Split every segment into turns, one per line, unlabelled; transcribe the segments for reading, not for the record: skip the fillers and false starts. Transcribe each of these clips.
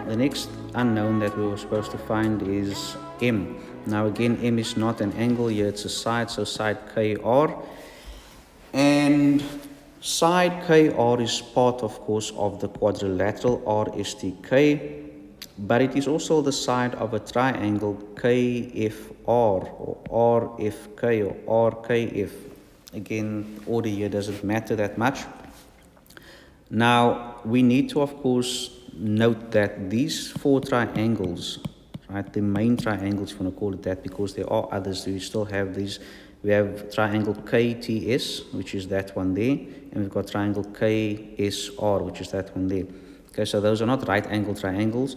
the next unknown that we were supposed to find is M. Now again, M is not an angle here, it's a side, so side KR. And side KR is part, of course, of the quadrilateral RSTK, but it is also the side of a triangle KFR or RFK or RKF. Again, order here doesn't matter that much. Now, we need to, of course, note that these four triangles, right, the main triangles, if you want to call it that, because there are others, we still have these. We have triangle KTS, which is that one there, and we've got triangle KSR, which is that one there. Okay, so those are not right angle triangles,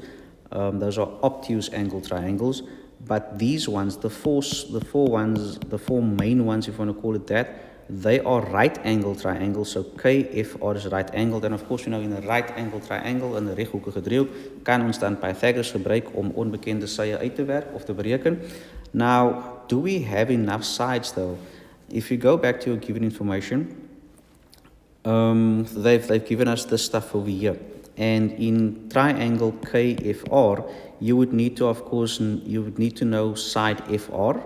those are obtuse angle triangles, but these ones, the four main ones, if you want to call it that, they are right angle triangles. So KFR is right angled, and of course we know in a right angle triangle, in 'n reghoekige driehoek, kan ons dan Pythagoras gebruik om onbekende sye uit te werk of te bereken. Now, do we have enough sides though? If you go back to your given information, they've given us this stuff over here. And in triangle KFR, you would need to, of course, you would need to know side FR,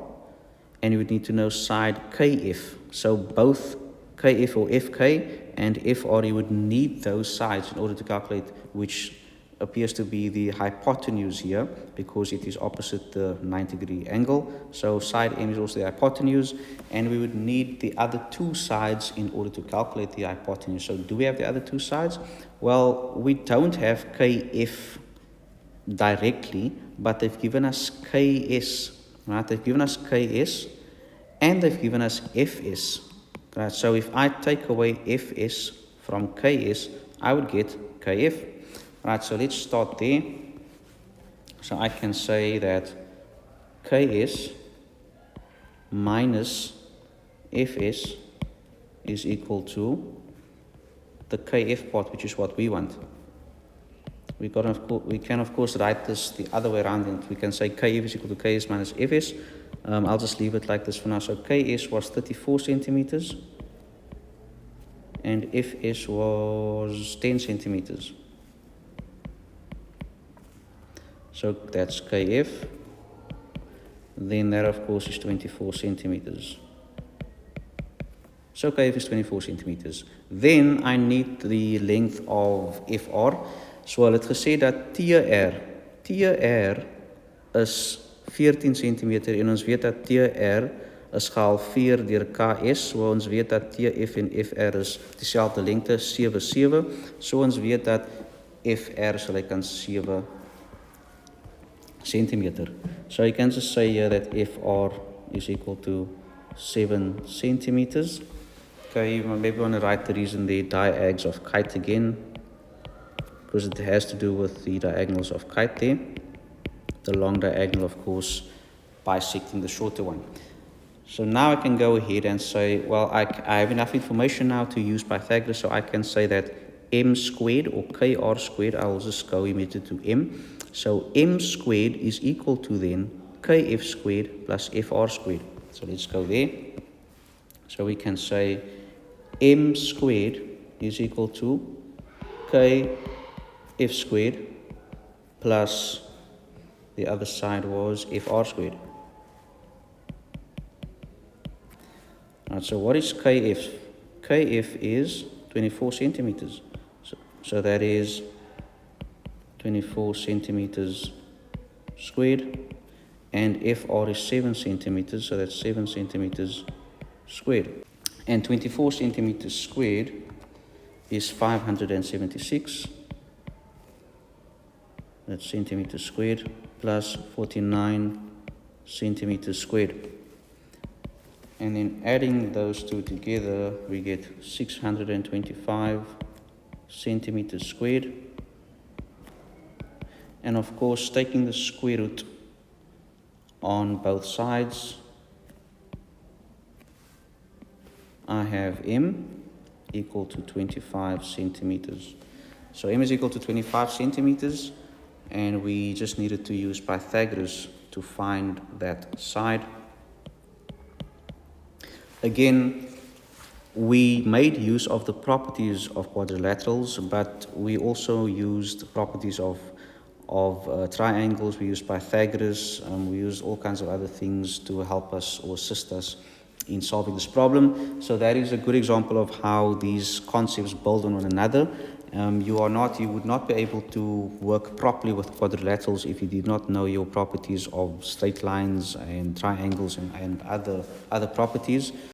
and you would need to know side KF. So both KF or FK and FR, you would need those sides in order to calculate which appears to be the hypotenuse here, because it is opposite the 90-degree angle. So side M is also the hypotenuse, and we would need the other two sides in order to calculate the hypotenuse. So do we have the other two sides? Well, we don't have KF directly, but they've given us KS, right? They've given us KS, and they've given us FS, right? So if I take away FS from KS, I would get KF. Right, so let's start there. So I can say that KS minus FS is equal to the KF part, which is what we want. We can of course write this the other way around, and we can say KF is equal to KS minus FS. I'll just leave it like this for now. So KS was 34 centimeters and FS was 10 centimeters. So that's KF. Then that, of course, is 24 centimeters. So KF is 24 centimeters. Then I need the length of FR. So hulle het gesê dat TR is 14 centimeter, en ons weet dat TR is gehalveer deur KS. So ons weet dat TF en FR is dieselfde lengte, 7. So ons weet dat FR sal ek kan 7 centimeter. So you can just say here that FR is equal to 7 centimeters. Okay, you maybe want to write the reason the diags of Kite again, because it has to do with the diagonals of Kite there. The long diagonal, of course, bisecting the shorter one. So now I can go ahead and say, well, I have enough information now to use Pythagoras, so I can say that M squared or KR squared, I will just go immediately to M. So M squared is equal to then KF squared plus FR squared. So let's go there. So we can say M squared is equal to KF squared plus the other side was FR squared. Right, so what is KF? KF is 24 centimeters. So that is 24 centimeters squared, and FR is 7 centimeters, so that's 7 centimeters squared. And 24 centimeters squared is 576. That's centimeters squared plus 49 centimeters squared. And then adding those two together, we get 625 centimeters squared. And of course, taking the square root on both sides, I have M equal to 25 centimeters. So M is equal to 25 centimeters, and we just needed to use Pythagoras to find that side. Again, we made use of the properties of quadrilaterals, but we also used the properties of of triangles. We use Pythagoras. We use all kinds of other things to help us or assist us in solving this problem. So that is a good example of how these concepts build on one another. You would not be able to work properly with quadrilaterals if you did not know your properties of straight lines and triangles and other properties.